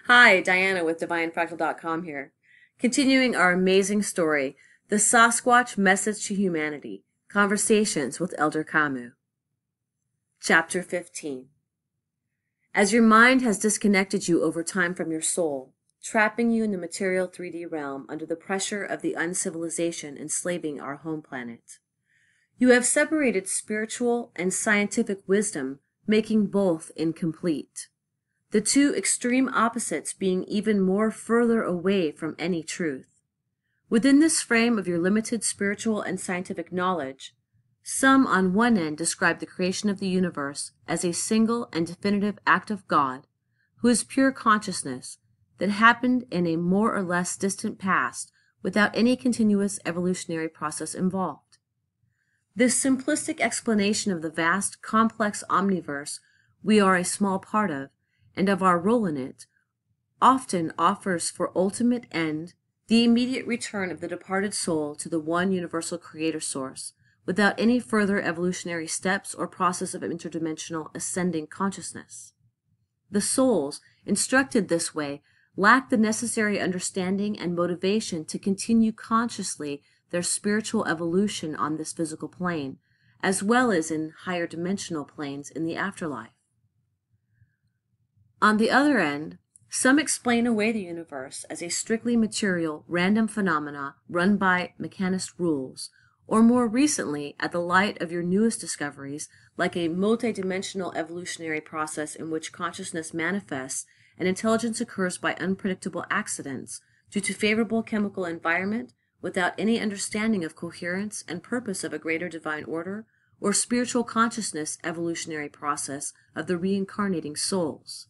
Hi, Diana with DivineFractal.com here. Continuing our amazing story, The Sasquatch Message to Humanity, Conversations with Elder Kamooh. Chapter 15. As your mind has disconnected you over time from your soul, trapping you in the material 3D realm under the pressure of the uncivilization enslaving our home planet, you have separated spiritual and scientific wisdom, making both incomplete. The two extreme opposites being even more further away from any truth. Within this frame of your limited spiritual and scientific knowledge, some on one end describe the creation of the universe as a single and definitive act of God, who is pure consciousness that happened in a more or less distant past without any continuous evolutionary process involved. This simplistic explanation of the vast, complex omniverse we are a small part of, and of our role in it, often offers for ultimate end the immediate return of the departed soul to the one universal creator source, without any further evolutionary steps or process of interdimensional ascending consciousness. The souls, instructed this way, lack the necessary understanding and motivation to continue consciously their spiritual evolution on this physical plane, as well as in higher dimensional planes in the afterlife. On the other end, some explain away the universe as a strictly material, random phenomena run by mechanist rules, or more recently, at the light of your newest discoveries, like a multidimensional evolutionary process in which consciousness manifests and intelligence occurs by unpredictable accidents due to favorable chemical environment without any understanding of coherence and purpose of a greater divine order or spiritual consciousness evolutionary process of the reincarnating souls.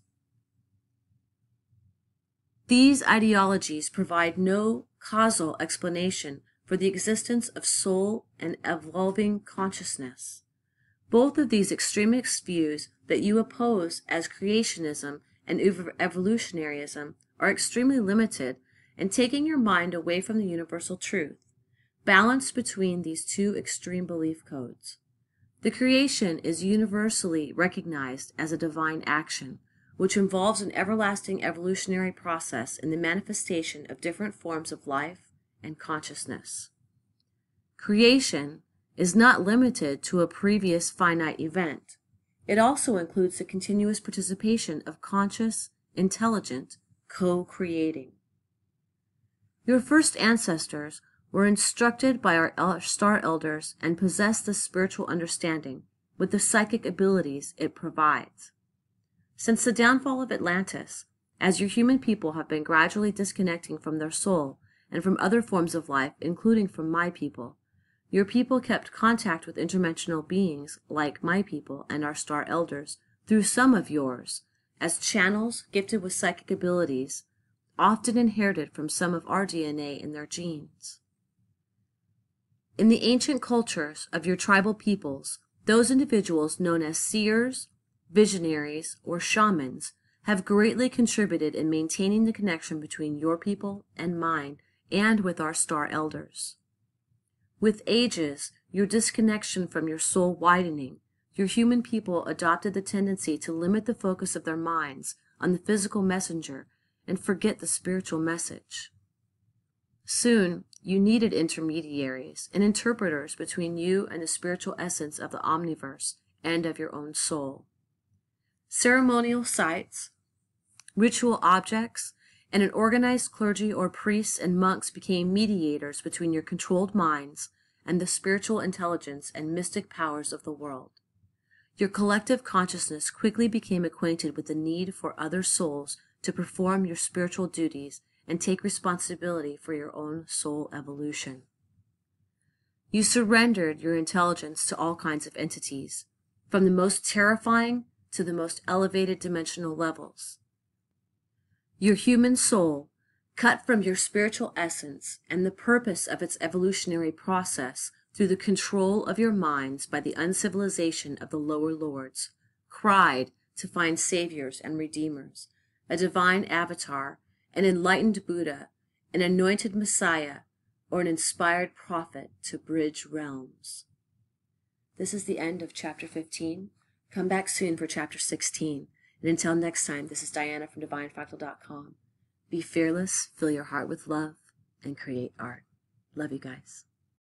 These ideologies provide no causal explanation for the existence of soul and evolving consciousness. Both of these extremist views that you oppose as creationism and evolutionaryism are extremely limited and taking your mind away from the universal truth, balanced between these two extreme belief codes. The creation is universally recognized as a divine action, which involves an everlasting evolutionary process in the manifestation of different forms of life and consciousness. Creation is not limited to a previous finite event. It also includes the continuous participation of conscious, intelligent, co-creating. Your first ancestors were instructed by our star elders and possess the spiritual understanding with the psychic abilities it provides. Since the downfall of Atlantis, as your human people have been gradually disconnecting from their soul and from other forms of life, including from my people, your people kept contact with interdimensional beings like my people and our star elders through some of yours, as channels gifted with psychic abilities, often inherited from some of our DNA in their genes. In the ancient cultures of your tribal peoples, those individuals known as seers, visionaries, or shamans have greatly contributed in maintaining the connection between your people and mine and with our star elders. With ages, your disconnection from your soul widening, your human people adopted the tendency to limit the focus of their minds on the physical messenger and forget the spiritual message. Soon, you needed intermediaries and interpreters between you and the spiritual essence of the omniverse and of your own soul. Ceremonial sites, ritual objects, and an organized clergy or priests and monks became mediators between your controlled minds and the spiritual intelligence and mystic powers of the world. Your collective consciousness quickly became acquainted with the need for other souls to perform your spiritual duties and take responsibility for your own soul evolution. You surrendered your intelligence to all kinds of entities, from the most terrifying to the most elevated dimensional levels. Your human soul, cut from your spiritual essence and the purpose of its evolutionary process through the control of your minds by the uncivilization of the lower lords, cried to find saviors and redeemers, a divine avatar, an enlightened Buddha, an anointed Messiah, or an inspired prophet to bridge realms. This is the end of chapter 15. Come back soon for chapter 16. And until next time, this is Diana from DivineFractal.com. Be fearless, fill your heart with love, and create art. Love you guys.